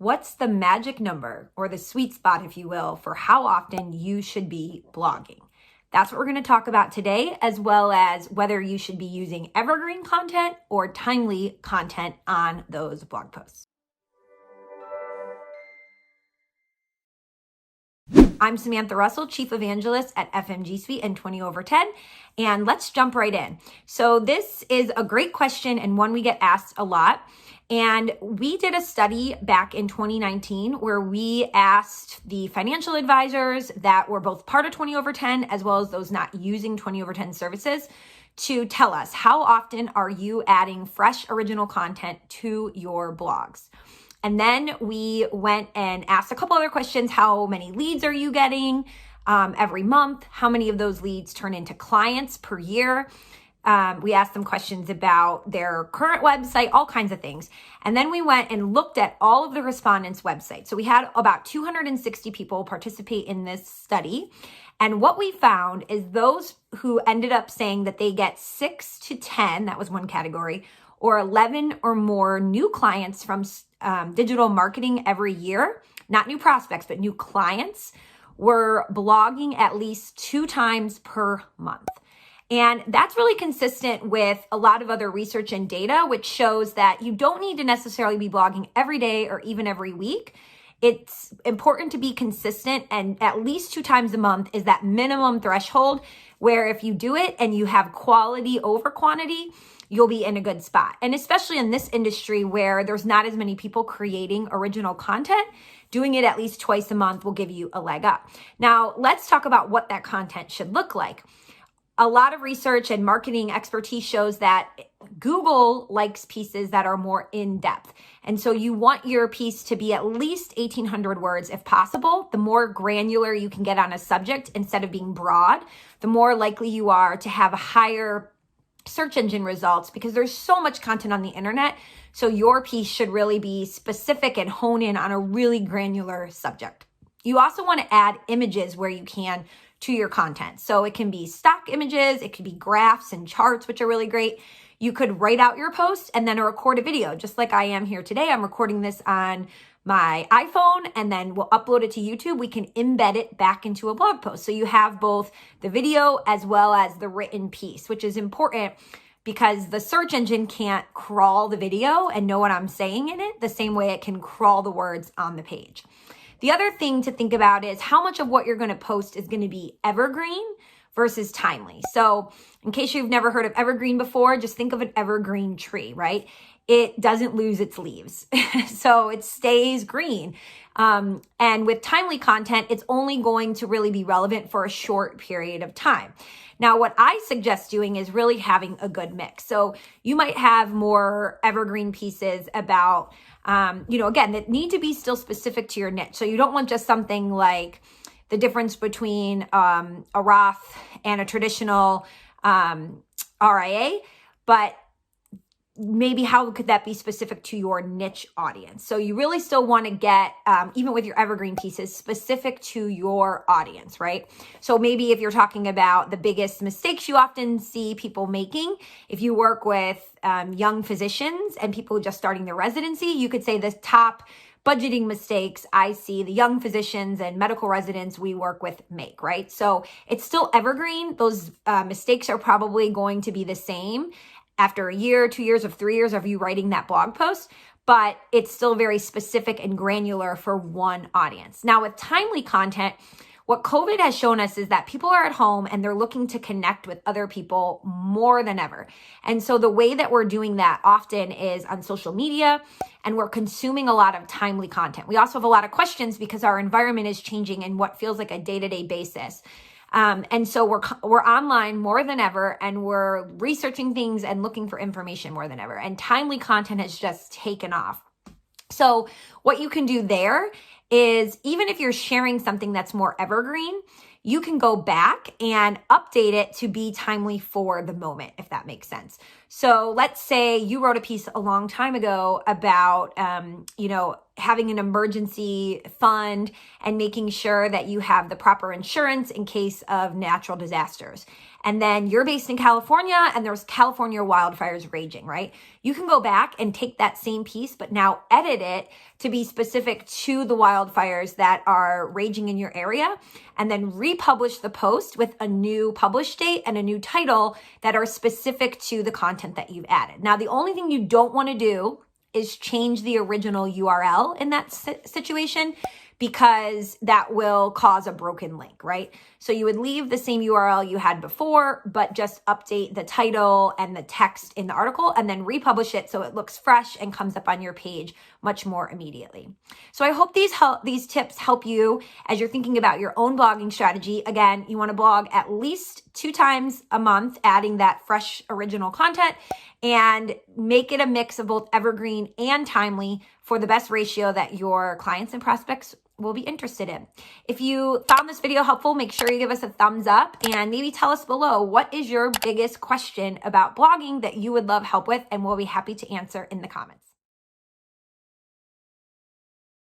What's the magic number, or the sweet spot, if you will, for how often you should be blogging? That's what we're going to talk about today, as well as whether you should be using evergreen content or timely content on those blog posts. I'm Samantha Russell, Chief Evangelist at FMG Suite and 20 over 10, and let's jump right in. So this is a great question and one we get asked a lot. And we did a study back in 2019 where we asked the financial advisors that were both part of 20 over 10 as well as those not using 20 over 10 services to tell us, how often are you adding fresh original content to your blogs? And then we went and asked a couple other questions. How many leads are you getting every month? How many of those leads turn into clients per year? We asked them questions about their current website, all kinds of things. And then we went and looked at all of the respondents' websites. So we had about 260 people participate in this study. And what we found is those who ended up saying that they get 6 to 10, that was one category, or 11 or more new clients from digital marketing every year, not new prospects, but new clients, were blogging at least 2 times per month. And that's really consistent with a lot of other research and data, which shows that you don't need to necessarily be blogging every day or even every week. It's important to be consistent, and at least 2 times a month is that minimum threshold where if you do it and you have quality over quantity, you'll be in a good spot. And especially in this industry where there's not as many people creating original content, doing it at least twice a month will give you a leg up. Now, let's talk about what that content should look like. A lot of research and marketing expertise shows that Google likes pieces that are more in-depth. And so you want your piece to be at least 1,800 words if possible. The more granular you can get on a subject instead of being broad, the more likely you are to have higher search engine results, because there's so much content on the internet. So your piece should really be specific and hone in on a really granular subject. You also want to add images where you can to your content. So it can be stock images, it could be graphs and charts, which are really great. You could write out your post and then record a video, just like I am here today. I'm recording this on my iPhone and then we'll upload it to YouTube. We can embed it back into a blog post. So you have both the video as well as the written piece, which is important because the search engine can't crawl the video and know what I'm saying in it the same way it can crawl the words on the page. The other thing to think about is how much of what you're going to post is going to be evergreen versus timely. So in case you've never heard of evergreen before, just think of an evergreen tree, right? It doesn't lose its leaves. So it stays green. And with timely content, it's only going to really be relevant for a short period of time. Now, what I suggest doing is really having a good mix. So you might have more evergreen pieces about, again, that need to be still specific to your niche. So you don't want just something like the difference between a Roth and a traditional RIA, but maybe how could that be specific to your niche audience? So you really still want to get, even with your evergreen pieces, specific to your audience, right? So maybe if you're talking about the biggest mistakes you often see people making, if you work with young physicians and people just starting their residency, you could say the top budgeting mistakes I see the young physicians and medical residents we work with make, right? So it's still evergreen. Those mistakes are probably going to be the same after a year, 2 years, or 3 years of you writing that blog post, but it's still very specific and granular for one audience. Now with timely content, what COVID has shown us is that people are at home and they're looking to connect with other people more than ever. And so the way that we're doing that often is on social media, and we're consuming a lot of timely content. We also have a lot of questions because our environment is changing in what feels like a day-to-day basis. And so we're online more than ever, and we're researching things and looking for information more than ever. And timely content has just taken off. So what you can do there is, even if you're sharing something that's more evergreen, you can go back and update it to be timely for the moment, if that makes sense. So let's say you wrote a piece a long time ago about, having an emergency fund and making sure that you have the proper insurance in case of natural disasters. And then you're based in California and there's California wildfires raging, right? You can go back and take that same piece, but now edit it to be specific to the wildfires that are raging in your area, and then republish the post with a new publish date and a new title that are specific to the content that you've added. Now, the only thing you don't want to do is change the original URL in that situation, because that will cause a broken link, right? So you would leave the same URL you had before, but just update the title and the text in the article and then republish it so it looks fresh and comes up on your page much more immediately. So I hope these tips help you as you're thinking about your own blogging strategy. Again, you want to blog at least 2 times a month, adding that fresh original content, and make it a mix of both evergreen and timely for the best ratio that your clients and prospects will be interested in. If you found this video helpful, make sure you give us a thumbs up and maybe tell us below, what is your biggest question about blogging that you would love help with, and we'll be happy to answer in the comments.